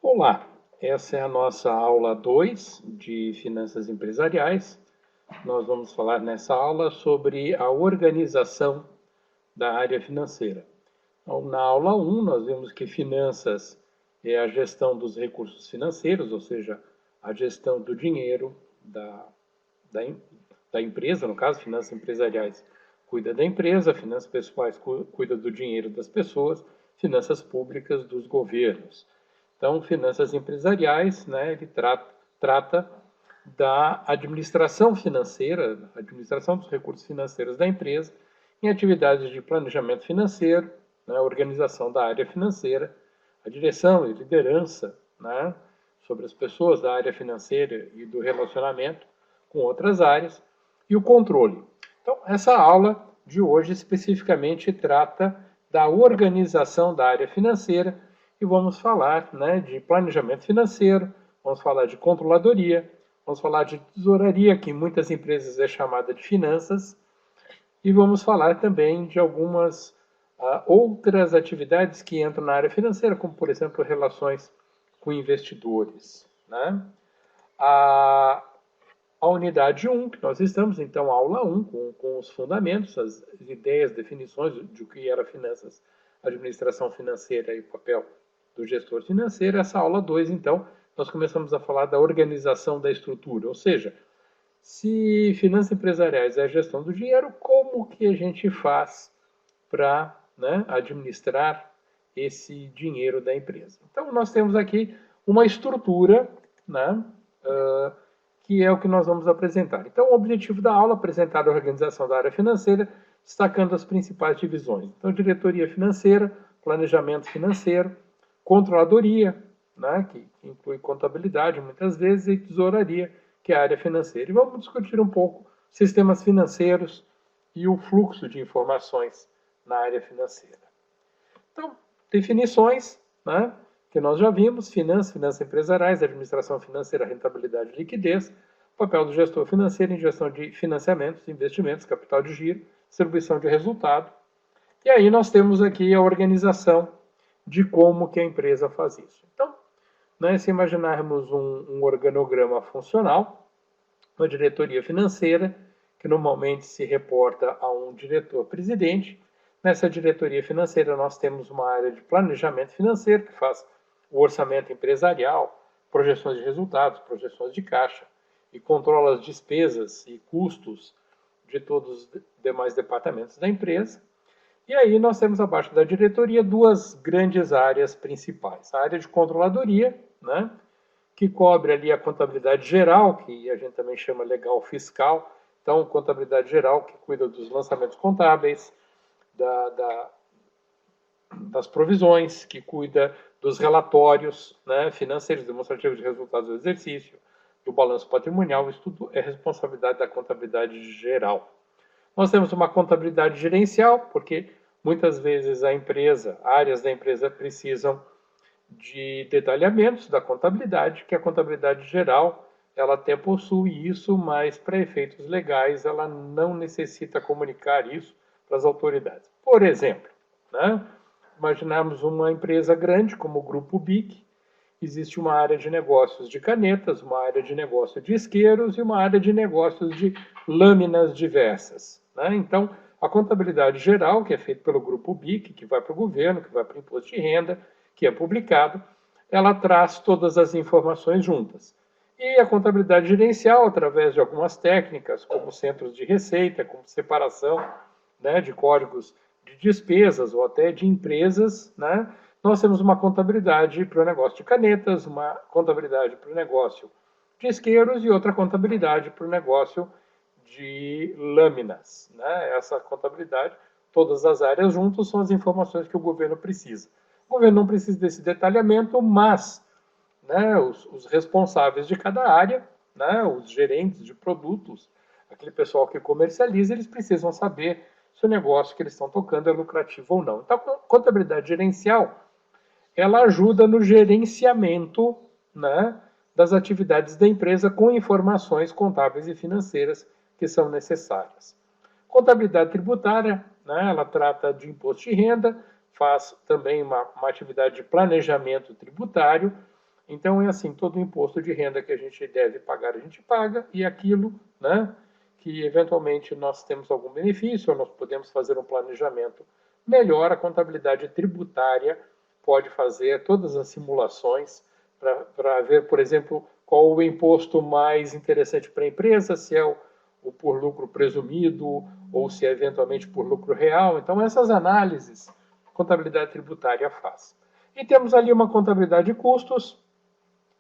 Olá, essa é a nossa aula 2 de Finanças Empresariais. Nós vamos falar nessa aula sobre a organização da área financeira. Então, na aula 1, nós vimos que finanças é a gestão dos recursos financeiros, ou seja, a gestão do dinheiro da, da empresa, no caso, finanças empresariais cuida da empresa, finanças pessoais cuida do dinheiro das pessoas, finanças públicas dos governos. Então, finanças empresariais, né, ele trata da administração financeira, administração dos recursos financeiros da empresa, em atividades de planejamento financeiro, né, organização da área financeira, a direção e liderança, né, sobre as pessoas da área financeira e do relacionamento com outras áreas, e o controle. Então, essa aula de hoje especificamente trata da organização da área financeira e vamos falar, né, de planejamento financeiro, vamos falar de controladoria, vamos falar de tesouraria, que em muitas empresas é chamada de finanças, e vamos falar também de algumas outras atividades que entram na área financeira, como, por exemplo, relações com investidores. Né? A, a unidade 1, que nós estamos, então, a aula 1, com os fundamentos, as ideias, definições de o que era finanças, administração financeira e o papel do gestor financeiro. Essa aula 2, então, nós começamos a falar da organização da estrutura, ou seja, se finanças empresariais é a gestão do dinheiro, como que a gente faz para, né, administrar esse dinheiro da empresa? Então, nós temos aqui uma estrutura, né, que é o que nós vamos apresentar. Então, o objetivo da aula é apresentar a organização da área financeira, destacando as principais divisões. Então, diretoria financeira, planejamento financeiro, controladoria, né, que inclui contabilidade muitas vezes, e tesouraria, que é a área financeira. E vamos discutir um pouco sistemas financeiros e o fluxo de informações na área financeira. Então, definições, né, que nós já vimos: finanças empresariais, administração financeira, rentabilidade e liquidez, papel do gestor financeiro em gestão de financiamentos, investimentos, capital de giro, distribuição de resultado. E aí nós temos aqui a organização de como que a empresa faz isso. Então, né, se imaginarmos um organograma funcional, uma diretoria financeira, que normalmente se reporta a um diretor-presidente. Nessa diretoria financeira, nós temos uma área de planejamento financeiro, que faz o orçamento empresarial, projeções de resultados, projeções de caixa, e controla as despesas e custos de todos os demais departamentos da empresa. E aí nós temos abaixo da diretoria duas grandes áreas principais. A área de controladoria, né, que cobre ali a contabilidade geral, que a gente também chama legal fiscal. Então, contabilidade geral, que cuida dos lançamentos contábeis, das provisões, que cuida dos relatórios, né, financeiros, demonstrativos de resultados do exercício, do balanço patrimonial. Isso tudo é responsabilidade da contabilidade geral. Nós temos uma contabilidade gerencial, porque muitas vezes a empresa, áreas da empresa precisam de detalhamentos da contabilidade, que a contabilidade geral ela até possui isso, mas para efeitos legais ela não necessita comunicar isso para as autoridades. Por exemplo, né, imaginarmos uma empresa grande como o Grupo BIC, existe uma área de negócios de canetas, uma área de negócio de isqueiros e uma área de negócios de lâminas diversas. Né? Então, a contabilidade geral, que é feita pelo Grupo BIC, que vai para o governo, que vai para o imposto de renda, que é publicado, ela traz todas as informações juntas. E a contabilidade gerencial, através de algumas técnicas, como centros de receita, como separação, né, de códigos de despesas ou até de empresas, né, nós temos uma contabilidade para o negócio de canetas, uma contabilidade para o negócio de isqueiros e outra contabilidade para o negócio de lâminas. Né? Essa contabilidade, todas as áreas juntas, são as informações que o governo precisa. O governo não precisa desse detalhamento, mas, né, os responsáveis de cada área, né, os gerentes de produtos, aquele pessoal que comercializa, eles precisam saber se o negócio que eles estão tocando é lucrativo ou não. Então, a contabilidade gerencial, ela ajuda no gerenciamento, né, das atividades da empresa com informações contábeis e financeiras que são necessárias. Contabilidade tributária, né, ela trata de imposto de renda, faz também uma atividade de planejamento tributário, Então é assim, todo o imposto de renda que a gente deve pagar, a gente paga, e aquilo, né, que eventualmente nós temos algum benefício, ou nós podemos fazer um planejamento melhor, a contabilidade tributária pode fazer todas as simulações para ver, por exemplo, qual o imposto mais interessante para a empresa, se é o por lucro presumido ou se é eventualmente por lucro real. Então, essas análises a contabilidade tributária faz. E temos ali uma contabilidade de custos,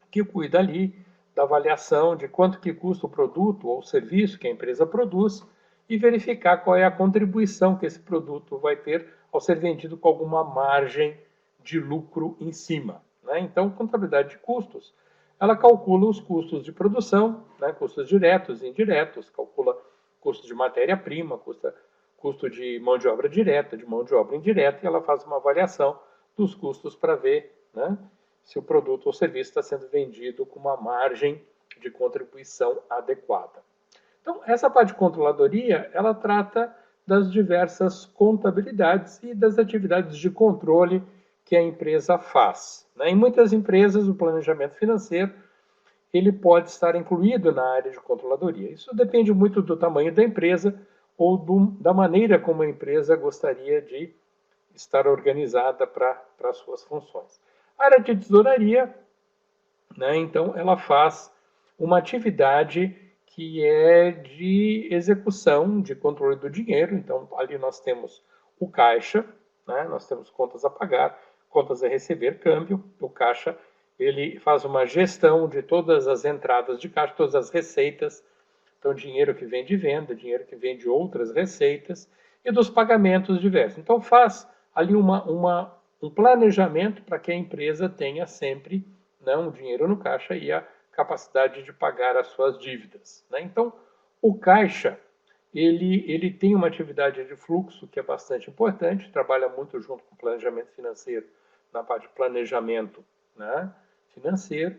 que cuida ali da avaliação de quanto que custa o produto ou o serviço que a empresa produz e verificar qual é a contribuição que esse produto vai ter ao ser vendido com alguma margem de lucro em cima, né? Então, contabilidade de custos, ela calcula os custos de produção, né? Custos diretos e indiretos, calcula custo de matéria-prima, custo de mão de obra direta, de mão de obra indireta, e ela faz uma avaliação dos custos para ver, né, se o produto ou serviço está sendo vendido com uma margem de contribuição adequada. Então, essa parte de controladoria, ela trata das diversas contabilidades e das atividades de controle que a empresa faz, né? Em muitas empresas, o planejamento financeiro ele pode estar incluído na área de controladoria. Isso depende muito do tamanho da empresa ou da maneira como a empresa gostaria de estar organizada para as suas funções. A área de tesouraria, né, então, ela faz uma atividade que é de execução, de controle do dinheiro. Então, ali nós temos o caixa, né, nós temos contas a pagar, contas a receber, câmbio. O caixa ele faz uma gestão de todas as entradas de caixa, todas as receitas, então dinheiro que vem de venda, dinheiro que vem de outras receitas e dos pagamentos diversos. Então faz ali um planejamento para que a empresa tenha sempre, né, um dinheiro no caixa e a capacidade de pagar as suas dívidas, né? Então o caixa ele tem uma atividade de fluxo que é bastante importante, trabalha muito junto com o planejamento financeiro na parte de planejamento, né, financeiro.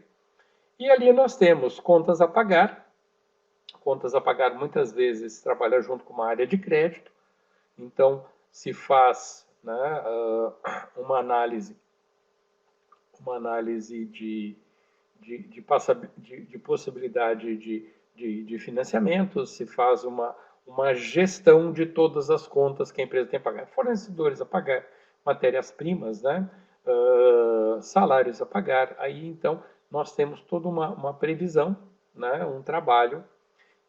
E ali nós temos contas a pagar. Contas a pagar muitas vezes trabalha junto com uma área de crédito. Então se faz, né, uma análise de possibilidade de financiamento, se faz uma gestão de todas as contas que a empresa tem a pagar, fornecedores a pagar, matérias-primas, né? Salários a pagar. Aí então nós temos toda uma previsão, né? Um trabalho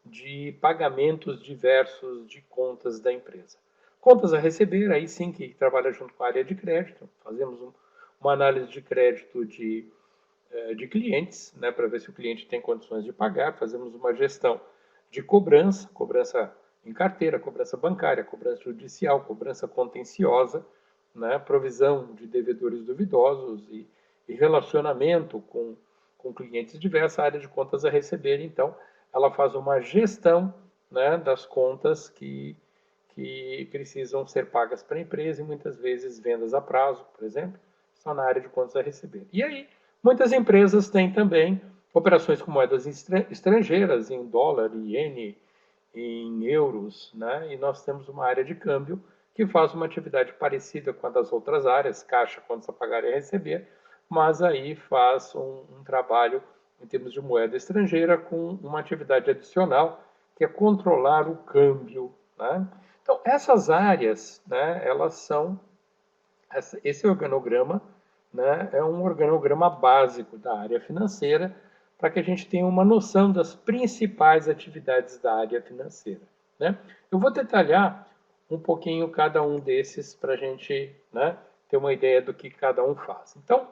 de pagamentos diversos de contas da empresa. Contas a receber, aí sim que trabalha junto com a área de crédito, fazemos uma análise de crédito de clientes, né, para ver se o cliente tem condições de pagar, fazemos uma gestão de cobrança, cobrança em carteira, cobrança bancária, cobrança judicial, cobrança contenciosa, né, provisão de devedores duvidosos e relacionamento com clientes diversos, a área de contas a receber, então, ela faz uma gestão, né, das contas que precisam ser pagas para a empresa e muitas vezes vendas a prazo, por exemplo, são na área de contas a receber. E aí, muitas empresas têm também operações com moedas estrangeiras, em dólar, em iene, em euros, né? E nós temos uma área de câmbio que faz uma atividade parecida com a das outras áreas, caixa, contas a pagar e a receber, mas aí faz um trabalho em termos de moeda estrangeira com uma atividade adicional, que é controlar o câmbio, né? Então, essas áreas, né, elas são, esse organograma, né, é um organograma básico da área financeira, para que a gente tenha uma noção das principais atividades da área financeira, né? Eu vou detalhar um pouquinho cada um desses para a gente, né, ter uma ideia do que cada um faz. Então,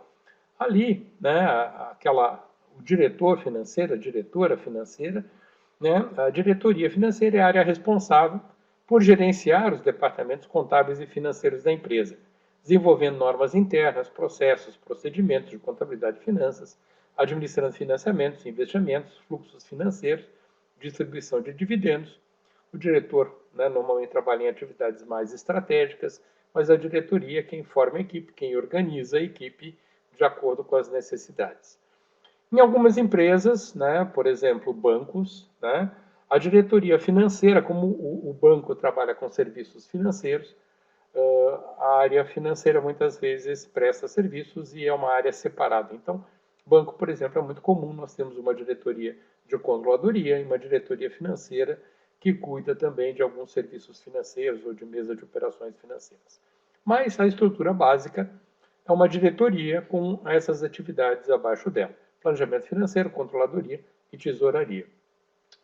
ali, né, o diretor financeiro, a diretora financeira, né, a diretoria financeira é a área responsável por gerenciar os departamentos contábeis e financeiros da empresa, desenvolvendo normas internas, processos, procedimentos de contabilidade e finanças, administrando financiamentos, investimentos, fluxos financeiros, distribuição de dividendos. O diretor, né, normalmente trabalha em atividades mais estratégicas, mas a diretoria é quem forma a equipe, quem organiza a equipe de acordo com as necessidades. Em algumas empresas, né, por exemplo, bancos, né, a diretoria financeira, como o banco trabalha com serviços financeiros, a área financeira muitas vezes presta serviços e é uma área separada. Então, o Banco, por exemplo, é muito comum, nós temos uma diretoria de controladoria e uma diretoria financeira que cuida também de alguns serviços financeiros ou de mesa de operações financeiras. Mas a estrutura básica é uma diretoria com essas atividades abaixo dela: planejamento financeiro, controladoria e tesouraria.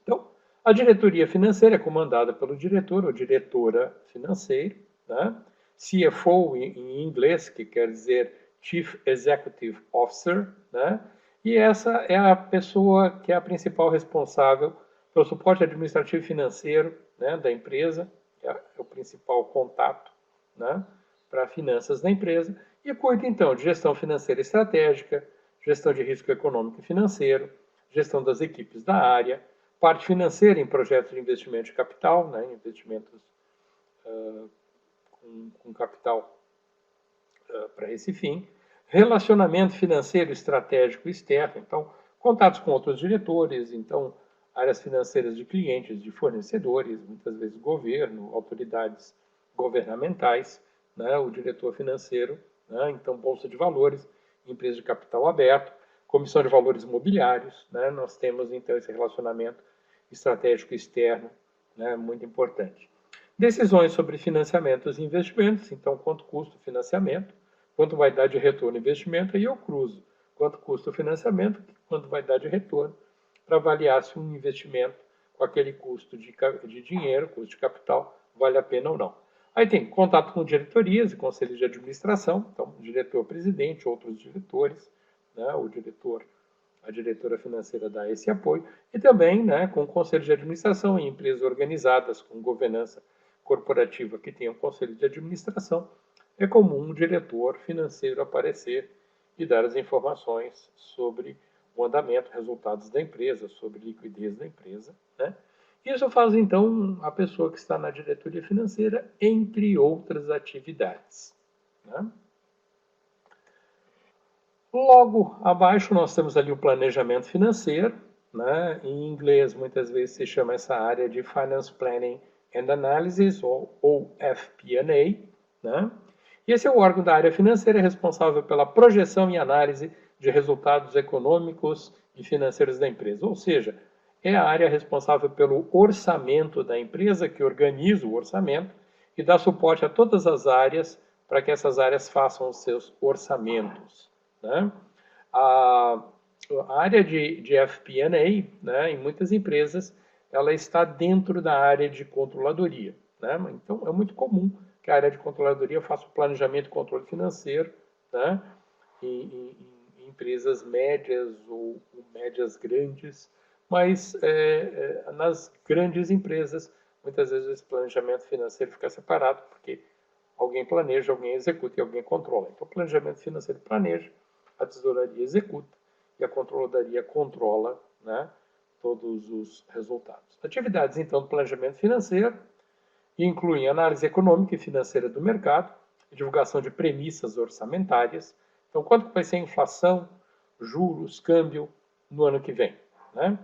Então, a diretoria financeira é comandada pelo diretor ou diretora financeira, né? CFO em inglês, que quer dizer Chief Executive Officer, né? E essa é a pessoa que é a principal responsável pelo suporte administrativo e financeiro, né, da empresa, é o principal contato, né, para finanças da empresa, e cuida então de gestão financeira estratégica, gestão de risco econômico e financeiro, gestão das equipes da área, parte financeira em projetos de investimento de capital, né, investimentos com capital para esse fim, relacionamento financeiro estratégico externo, então contatos com outros diretores, então áreas financeiras de clientes, de fornecedores, muitas vezes governo, autoridades governamentais, né, o diretor financeiro, né, então bolsa de valores, empresa de capital aberto, comissão de valores imobiliários, né, nós temos então esse relacionamento estratégico externo, né, muito importante. Decisões sobre financiamentos e investimentos, então quanto custa o financiamento, quanto vai dar de retorno ao investimento, aí eu cruzo quanto custa o financiamento, quanto vai dar de retorno, para avaliar se um investimento com aquele custo de dinheiro, custo de capital, vale a pena ou não. Aí tem contato com diretorias e conselhos de administração, então diretor-presidente, outros diretores, né, o diretor, a diretora financeira dá esse apoio, e também, né, com conselhos de administração em empresas organizadas com governança corporativa que tenham conselho de administração, é comum um diretor financeiro aparecer e dar as informações sobre o andamento, resultados da empresa, sobre liquidez da empresa, né? Isso faz, então, a pessoa que está na diretoria financeira, entre outras atividades, né? Logo abaixo nós temos ali o planejamento financeiro, né? Em inglês muitas vezes se chama essa área de Finance Planning and Analysis, ou FP&A, né? E esse é o órgão da área financeira responsável pela projeção e análise de resultados econômicos e financeiros da empresa, ou seja, é a área responsável pelo orçamento da empresa, que organiza o orçamento e dá suporte a todas as áreas para que essas áreas façam os seus orçamentos, né? A área de FP&A, né, em muitas empresas, ela está dentro da área de controladoria, né? Então, é muito comum que a área de controladoria faça o planejamento e controle financeiro, né, em empresas médias ou médias grandes, mas nas grandes empresas, muitas vezes esse planejamento financeiro fica separado, porque alguém planeja, alguém executa e alguém controla. Então, o planejamento financeiro planeja, a tesouraria executa e a controladoria controla, né, todos os resultados. Atividades, então, do planejamento financeiro incluem análise econômica e financeira do mercado, divulgação de premissas orçamentárias. Então, quanto vai ser a inflação, juros, câmbio no ano que vem, né?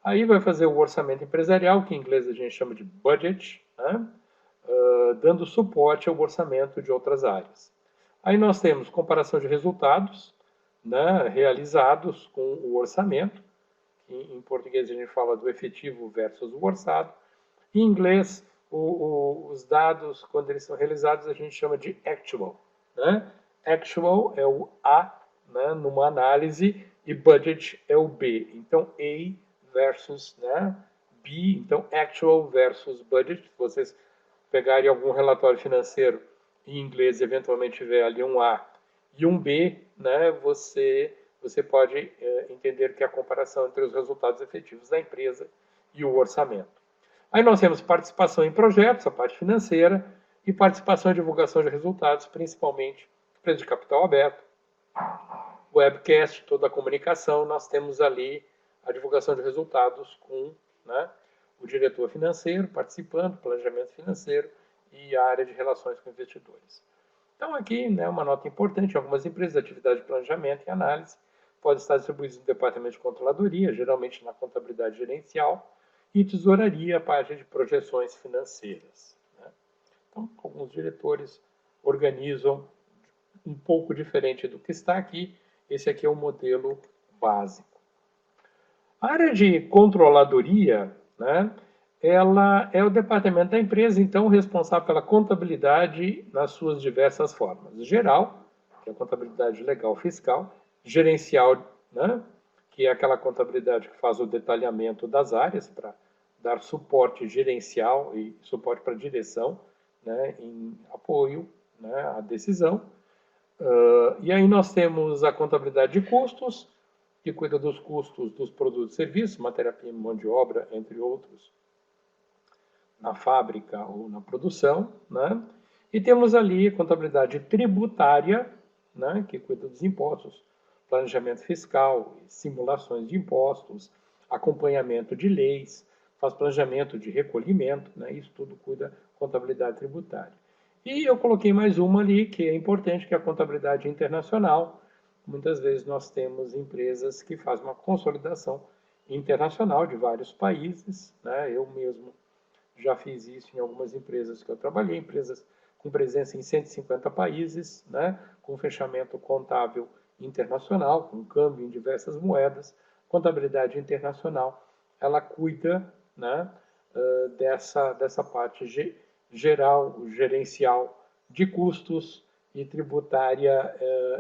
Aí vai fazer o orçamento empresarial, que em inglês a gente chama de budget, né? Dando suporte ao orçamento de outras áreas. Aí nós temos comparação de resultados, né, realizados com o orçamento. Em português a gente fala do efetivo versus o orçado. Em inglês, os dados, quando eles são realizados, a gente chama de actual, né? Actual é o A, né, numa análise, e budget é o B. Então, A versus, né, B. Então, actual versus budget. Se vocês pegarem algum relatório financeiro em inglês e eventualmente tiver ali um A e um B, né, você pode entender que é a comparação entre os resultados efetivos da empresa e o orçamento. Aí nós temos participação em projetos, a parte financeira, e participação em divulgação de resultados, principalmente empresas de capital aberto, webcast, toda a comunicação. Nós temos ali a divulgação de resultados com, né, o diretor financeiro participando, planejamento financeiro e a área de relações com investidores. Então aqui, né, uma nota importante: algumas empresas, atividade de planejamento e análise podem estar distribuídas no departamento de controladoria, geralmente na contabilidade gerencial, e tesouraria, a parte de projeções financeiras, né? Então, alguns diretores organizam um pouco diferente do que está aqui. Esse aqui é o modelo básico. A área de controladoria, né, ela é o departamento da empresa, então, responsável pela contabilidade nas suas diversas formas. Geral, que é a contabilidade legal fiscal, gerencial, né, que é aquela contabilidade que faz o detalhamento das áreas para dar suporte gerencial e suporte para a direção, né, em apoio, né, à decisão. E aí nós temos a contabilidade de custos, que cuida dos custos dos produtos e serviços, matéria-prima, mão de obra, entre outros, na fábrica ou na produção, né? E temos ali a contabilidade tributária, né, que cuida dos impostos, planejamento fiscal, simulações de impostos, acompanhamento de leis, faz planejamento de recolhimento, né, isso tudo cuida da contabilidade tributária. E eu coloquei mais uma ali, que é importante, que é a contabilidade internacional. Muitas vezes nós temos empresas que fazem uma consolidação internacional de vários países, né? Eu mesmo já fiz isso em algumas empresas que eu trabalhei, empresas com presença em 150 países, né? Com fechamento contábil internacional, com câmbio em diversas moedas. Contabilidade internacional, ela cuida, né, dessa parte geral, gerencial de custos e tributária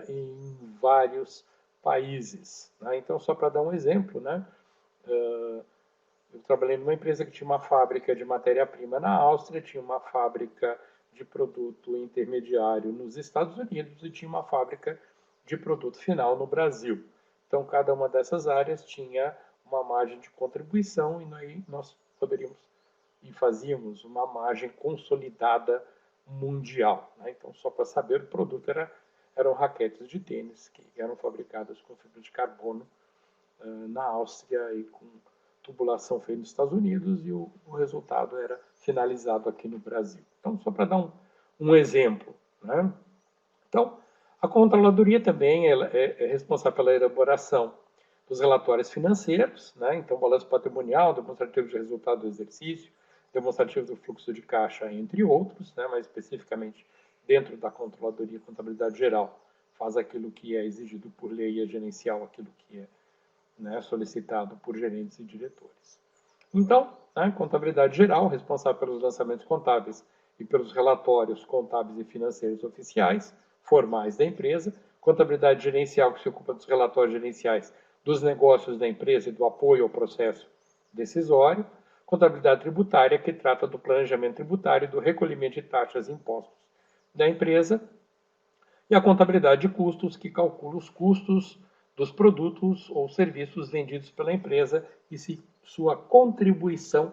em vários países, né? Então, só para dar um exemplo, né, eu trabalhei numa empresa que tinha uma fábrica de matéria-prima na Áustria, tinha uma fábrica de produto intermediário nos Estados Unidos e tinha uma fábrica de produto final no Brasil. Então, cada uma dessas áreas tinha uma margem de contribuição e aí nós poderíamos e fazíamos uma margem consolidada mundial, né? Então, só para saber, o produto eram raquetes de tênis que eram fabricadas com fibra de carbono na Áustria e com tubulação feita nos Estados Unidos e o resultado era finalizado aqui no Brasil. Então, só para dar um exemplo, né? Então, a controladoria também é responsável pela elaboração dos relatórios financeiros, né? Então, balanço patrimonial, demonstrativo de resultado do exercício, demonstrativo do fluxo de caixa, entre outros, né? Mais especificamente dentro da controladoria, contabilidade geral, faz aquilo que é exigido por lei e a gerencial, aquilo que é, né, solicitado por gerentes e diretores. Então, a contabilidade geral, responsável pelos lançamentos contábeis e pelos relatórios contábeis e financeiros oficiais, formais da empresa, contabilidade gerencial, que se ocupa dos relatórios gerenciais dos negócios da empresa e do apoio ao processo decisório, contabilidade tributária, que trata do planejamento tributário e do recolhimento de taxas e impostos da empresa, e a contabilidade de custos, que calcula os custos dos produtos ou serviços vendidos pela empresa e sua contribuição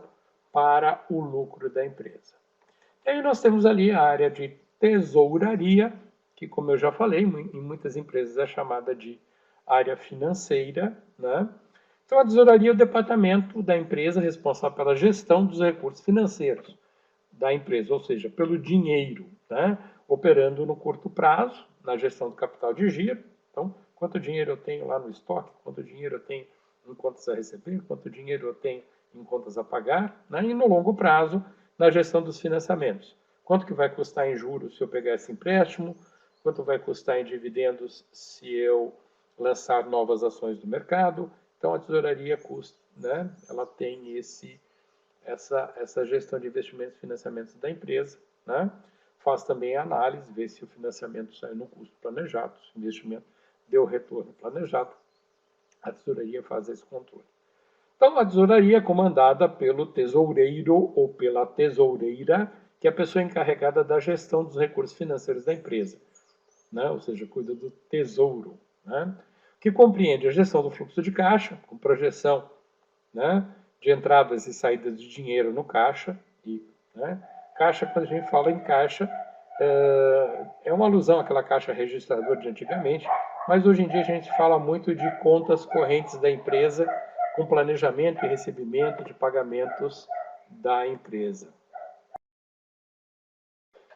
para o lucro da empresa. E aí nós temos ali a área de tesouraria, que, como eu já falei, em muitas empresas é chamada de área financeira, né? Então, a tesouraria é o departamento da empresa responsável pela gestão dos recursos financeiros da empresa, ou seja, pelo dinheiro, né? Operando no curto prazo, na gestão do capital de giro. Então, quanto dinheiro eu tenho lá no estoque, quanto dinheiro eu tenho em contas a receber, quanto dinheiro eu tenho em contas a pagar, né? E no longo prazo, na gestão dos financiamentos. Quanto que vai custar em juros se eu pegar esse empréstimo, quanto vai custar em dividendos se eu lançar novas ações do mercado. Então, a tesouraria custa, né? Ela tem essa gestão de investimentos e financiamentos da empresa, né? Faz também a análise, vê se o financiamento saiu no custo planejado, se o investimento deu o retorno planejado. A tesouraria faz esse controle. Então, a tesouraria é comandada pelo tesoureiro ou pela tesoureira, que é a pessoa encarregada da gestão dos recursos financeiros da empresa, né? Ou seja, cuida do tesouro, né? Que compreende a gestão do fluxo de caixa, com projeção, né, de entradas e saídas de dinheiro no caixa. E, né, caixa, quando a gente fala em caixa, é uma alusão àquela caixa registradora de antigamente, mas hoje em dia a gente fala muito de contas correntes da empresa, com planejamento e recebimento de pagamentos da empresa.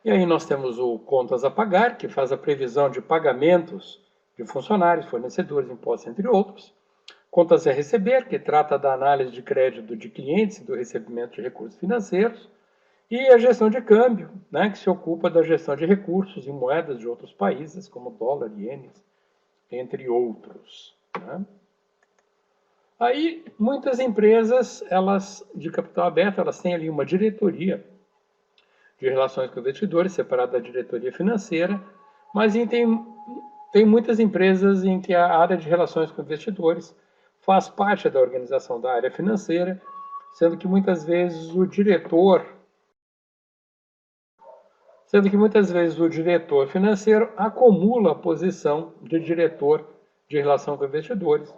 E aí nós temos o contas a pagar, que faz a previsão de pagamentos de funcionários, fornecedores, impostos, entre outros. Contas a receber, que trata da análise de crédito de clientes e do recebimento de recursos financeiros. E a gestão de câmbio, né, que se ocupa da gestão de recursos em moedas de outros países, como dólar, ienes, entre outros, né? Aí, muitas empresas, elas de capital aberto, elas têm ali uma diretoria de relações com investidores, separada da diretoria financeira, mas tem muitas empresas em que a área de relações com investidores faz parte da organização da área financeira, sendo que muitas vezes o diretor financeiro acumula a posição de diretor de relação com investidores,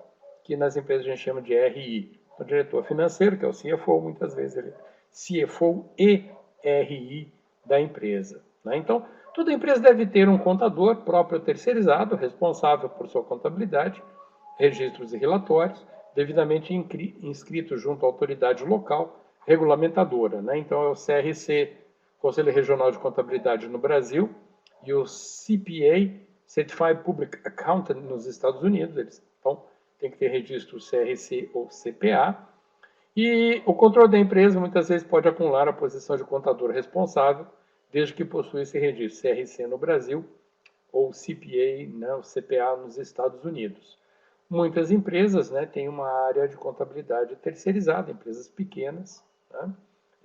que nas empresas a gente chama de RI. O diretor financeiro, que é o CFO, muitas vezes ele é CFO e RI da empresa. Né? Então, toda empresa deve ter um contador próprio terceirizado, responsável por sua contabilidade, registros e relatórios, devidamente inscrito junto à autoridade local regulamentadora. Né? Então, é o CRC, Conselho Regional de Contabilidade no Brasil, e o CPA, Certified Public Accountant nos Estados Unidos. Eles tem que ter registro CRC ou CPA. E o controle da empresa muitas vezes pode acumular a posição de contador responsável, desde que possua esse registro CRC no Brasil ou CPA, né, o CPA nos Estados Unidos. Muitas empresas, né, têm uma área de contabilidade terceirizada, empresas pequenas. Né?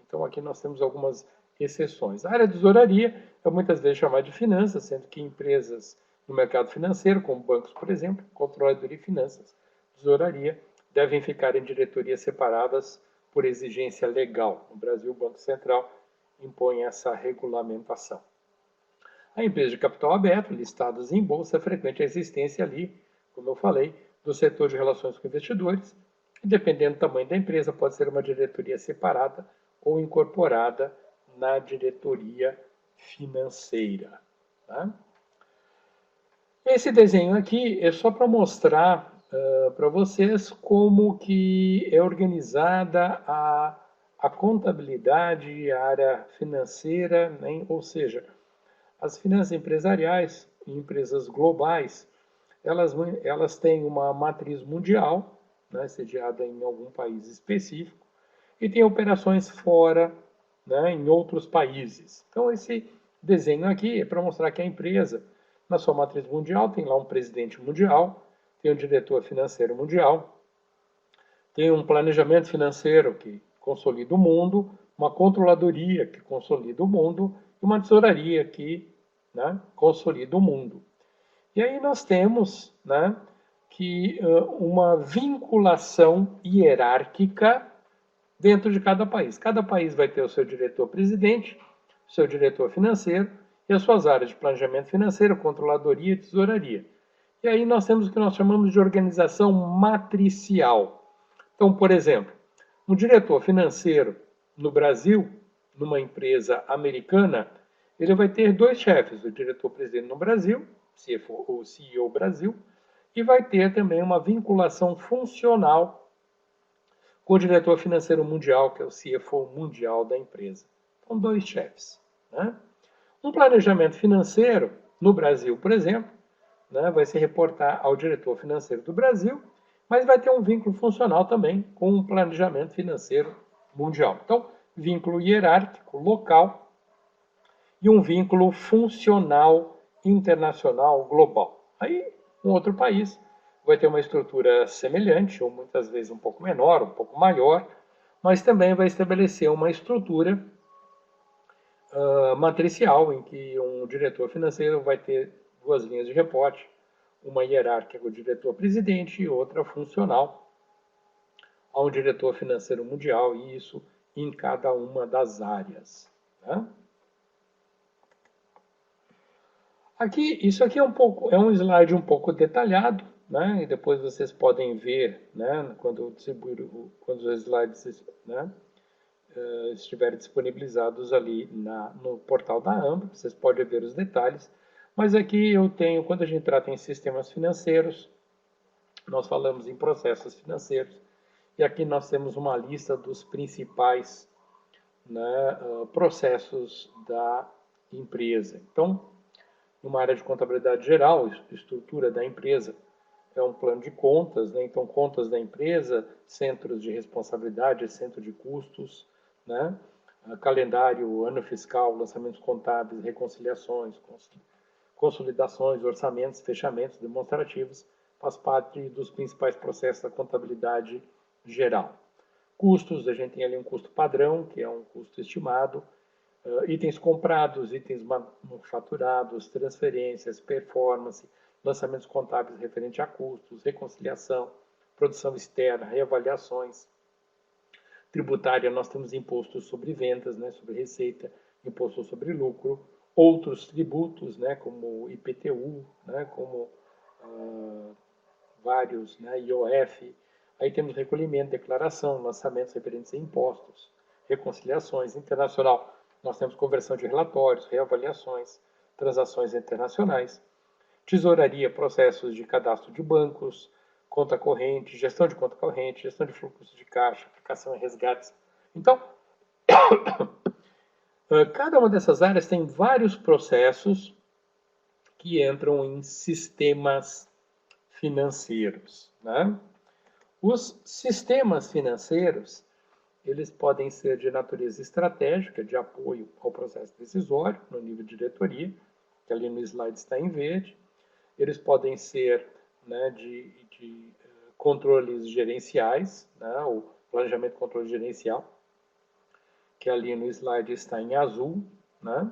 Então aqui nós temos algumas exceções. A área de tesouraria é muitas vezes chamada de finanças, sendo que empresas no mercado financeiro, como bancos, por exemplo, controladoria e finanças, tesouraria, devem ficar em diretorias separadas por exigência legal. No Brasil, o Banco Central impõe essa regulamentação. A empresa de capital aberto, listadas em bolsa, é frequente a existência ali, como eu falei, do setor de relações com investidores, e dependendo do tamanho da empresa, pode ser uma diretoria separada ou incorporada na diretoria financeira. Tá? Esse desenho aqui é só para mostrar para vocês como que é organizada a contabilidade, a área financeira, né? Ou seja, as finanças empresariais e empresas globais, elas têm uma matriz mundial, né, sediada em algum país específico, e tem operações fora, né, em outros países. Então, esse desenho aqui é para mostrar que a empresa, na sua matriz mundial, tem lá um presidente mundial, tem um diretor financeiro mundial, tem um planejamento financeiro que consolida o mundo, uma controladoria que consolida o mundo e uma tesouraria que, né, consolida o mundo. E aí nós temos, né, que uma vinculação hierárquica dentro de cada país. Cada país vai ter o seu diretor-presidente, o seu diretor financeiro e as suas áreas de planejamento financeiro, controladoria e tesouraria. E aí nós temos o que nós chamamos de organização matricial. Então, por exemplo, um diretor financeiro no Brasil, numa empresa americana, ele vai ter dois chefes, o diretor-presidente no Brasil, CFO, ou CEO Brasil, e vai ter também uma vinculação funcional com o diretor financeiro mundial, que é o CFO mundial da empresa. Então, dois chefes. Né? Um planejamento financeiro, no Brasil, por exemplo, né, vai se reportar ao diretor financeiro do Brasil, mas vai ter um vínculo funcional também com o planejamento financeiro mundial. Então, vínculo hierárquico local e um vínculo funcional internacional global. Aí, um outro país vai ter uma estrutura semelhante, ou muitas vezes um pouco menor, um pouco maior, mas também vai estabelecer uma estrutura matricial, em que um diretor financeiro vai ter duas linhas de reporte, uma hierárquica do diretor-presidente e outra funcional a um diretor financeiro mundial, e isso em cada uma das áreas. Né? Isso aqui é um slide um pouco detalhado, né? E depois vocês podem ver, né, quando os slides, né, estiverem disponibilizados ali no portal da AMBA, vocês podem ver os detalhes. Mas aqui eu tenho, quando a gente trata em sistemas financeiros, nós falamos em processos financeiros, e aqui nós temos uma lista dos principais, né, processos da empresa. Então, numa área de contabilidade geral, estrutura da empresa, é um plano de contas, né? Então, contas da empresa, centros de responsabilidade, centro de custos, né? Calendário, ano fiscal, lançamentos contábeis, reconciliações, consolidações, orçamentos, fechamentos demonstrativos, faz parte dos principais processos da contabilidade geral. Custos, a gente tem ali um custo padrão, que é um custo estimado, itens comprados, itens manufaturados, transferências, performance, lançamentos contábeis referente a custos, reconciliação, produção externa, reavaliações. Tributária, nós temos impostos sobre vendas, né, sobre receita, imposto sobre lucro, outros tributos, né, como IPTU, né, como vários, né, IOF. Aí temos recolhimento, declaração, lançamentos referentes a impostos, reconciliações. Internacional, nós temos conversão de relatórios, reavaliações, transações internacionais. Tesouraria, processos de cadastro de bancos, conta corrente, gestão de conta corrente, gestão de fluxos de caixa, aplicação e resgates. Então, cada uma dessas áreas tem vários processos que entram em sistemas financeiros, né? Os sistemas financeiros, eles podem ser de natureza estratégica, de apoio ao processo decisório, no nível de diretoria, que ali no slide está em verde. Eles podem ser, né, de controles gerenciais, né, o planejamento e controle gerencial, que ali no slide está em azul, né?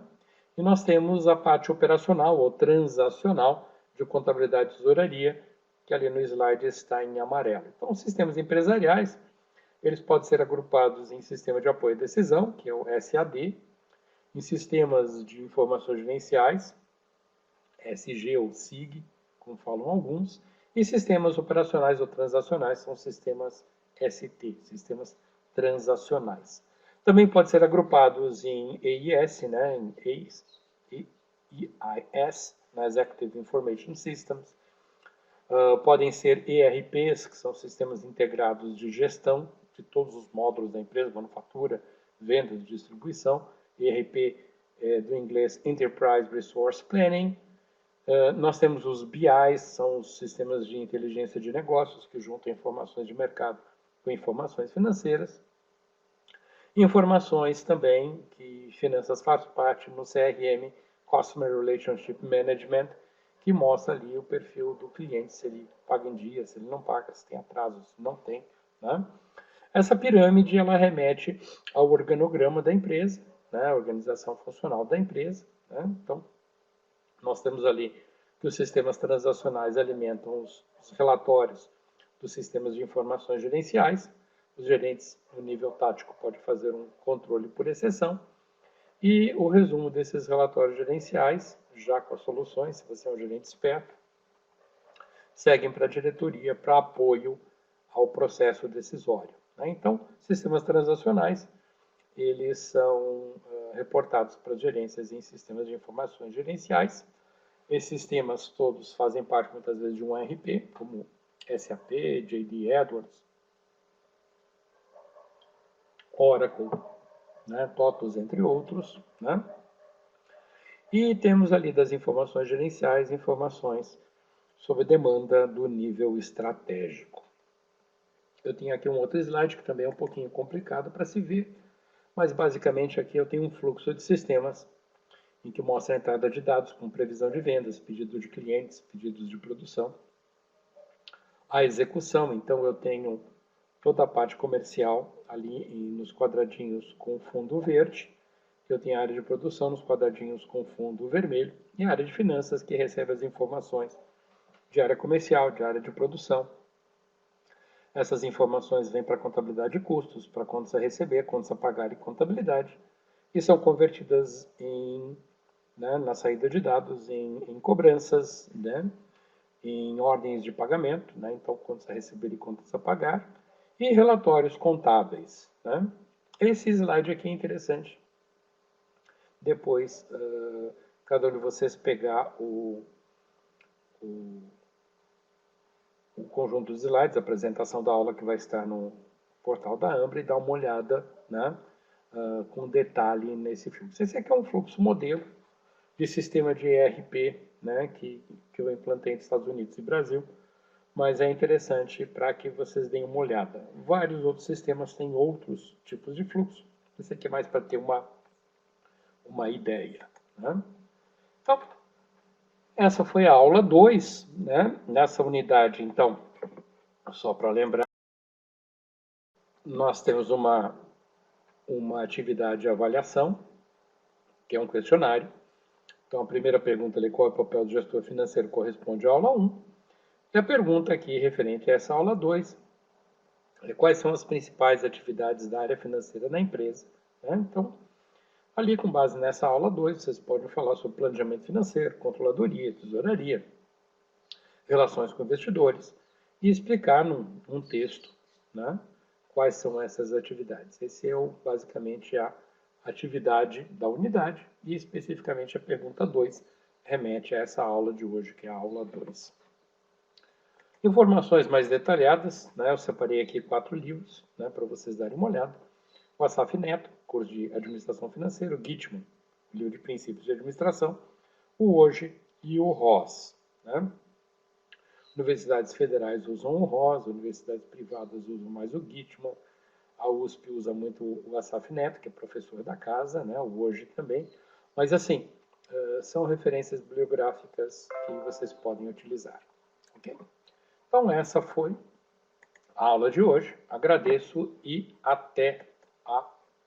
E nós temos a parte operacional ou transacional de contabilidade e tesouraria, que ali no slide está em amarelo. Então, os sistemas empresariais, eles podem ser agrupados em sistema de apoio à decisão, que é o SAD, em sistemas de informações gerenciais, SG ou SIG, como falam alguns, e sistemas operacionais ou transacionais são sistemas ST, sistemas transacionais. Também pode ser agrupados em EIS, né, em EIS, na Executive Information Systems. Podem ser ERPs, que são sistemas integrados de gestão de todos os módulos da empresa, manufatura, venda e distribuição. ERP do inglês Enterprise Resource Planning. Nós temos os BIs, são os sistemas de inteligência de negócios, que juntam informações de mercado com informações financeiras. Informações também, que finanças faz parte no CRM, Customer Relationship Management, que mostra ali o perfil do cliente, se ele paga em dia, se ele não paga, se tem atraso, se não tem, né? Essa pirâmide, ela remete ao organograma da empresa, né? A organização funcional da empresa, né? Então, nós temos ali que os sistemas transacionais alimentam os relatórios dos sistemas de informações gerenciais. Os gerentes, no nível tático, podem fazer um controle por exceção. E o resumo desses relatórios gerenciais, já com as soluções, se você é um gerente esperto, seguem para a diretoria para apoio ao processo decisório. Então, sistemas transacionais, eles são reportados para as gerências em sistemas de informações gerenciais. Esses sistemas todos fazem parte, muitas vezes, de um ERP, como SAP, JD Edwards, Oracle, né, TOTOS, entre outros, né? E temos ali das informações gerenciais, informações sobre demanda do nível estratégico. Eu tenho aqui um outro slide que também é um pouquinho complicado para se ver, mas basicamente aqui eu tenho um fluxo de sistemas em que mostra a entrada de dados com previsão de vendas, pedido de clientes, pedidos de produção. A execução, então eu tenho toda a parte comercial ali nos quadradinhos com fundo verde. Eu tenho a área de produção nos quadradinhos com fundo vermelho e a área de finanças que recebe as informações de área comercial, de área de produção. Essas informações vêm para contabilidade de custos, para contas a receber, contas a pagar e contabilidade, e são convertidas na saída de dados em cobranças, né, em ordens de pagamento, né, então contas a receber e contas a pagar, e relatórios contábeis. Né. Esse slide aqui é interessante. Depois, cada um de vocês pegar o conjunto de slides, a apresentação da aula que vai estar no portal da Ambra e dar uma olhada, né, com detalhe nesse fluxo. Esse aqui é um fluxo modelo de sistema de ERP, né, que eu implantei nos Estados Unidos e Brasil, mas é interessante para que vocês deem uma olhada. Vários outros sistemas têm outros tipos de fluxo. Esse aqui é mais para ter uma ideia. Né? Então, Essa foi a aula 2, né? Nessa unidade, então, só para lembrar, nós temos uma atividade de avaliação, que é um questionário. Então, a primeira pergunta ali, qual é o papel do gestor financeiro, corresponde à aula 1. E a pergunta aqui, referente a essa aula 2, é quais são as principais atividades da área financeira na empresa. Né? Então, ali, com base nessa aula 2, vocês podem falar sobre planejamento financeiro, controladoria, tesouraria, relações com investidores e explicar num texto, né, quais são essas atividades. Esse é basicamente a atividade da unidade e especificamente a pergunta 2 remete a essa aula de hoje, que é a aula 2. Informações mais detalhadas, né, eu separei aqui 4 livros, né, para vocês darem uma olhada. O Assaf Neto, curso de Administração Financeira, o Gitman, livro de Princípios de Administração, o Hoje e o Ross. Né? Universidades federais usam o Ross, universidades privadas usam mais o Gitman, a USP usa muito o Assaf Neto, que é professor da casa, né? O Hoje também. Mas, assim, são referências bibliográficas que vocês podem utilizar. Okay? Então, essa foi a aula de hoje. Agradeço e até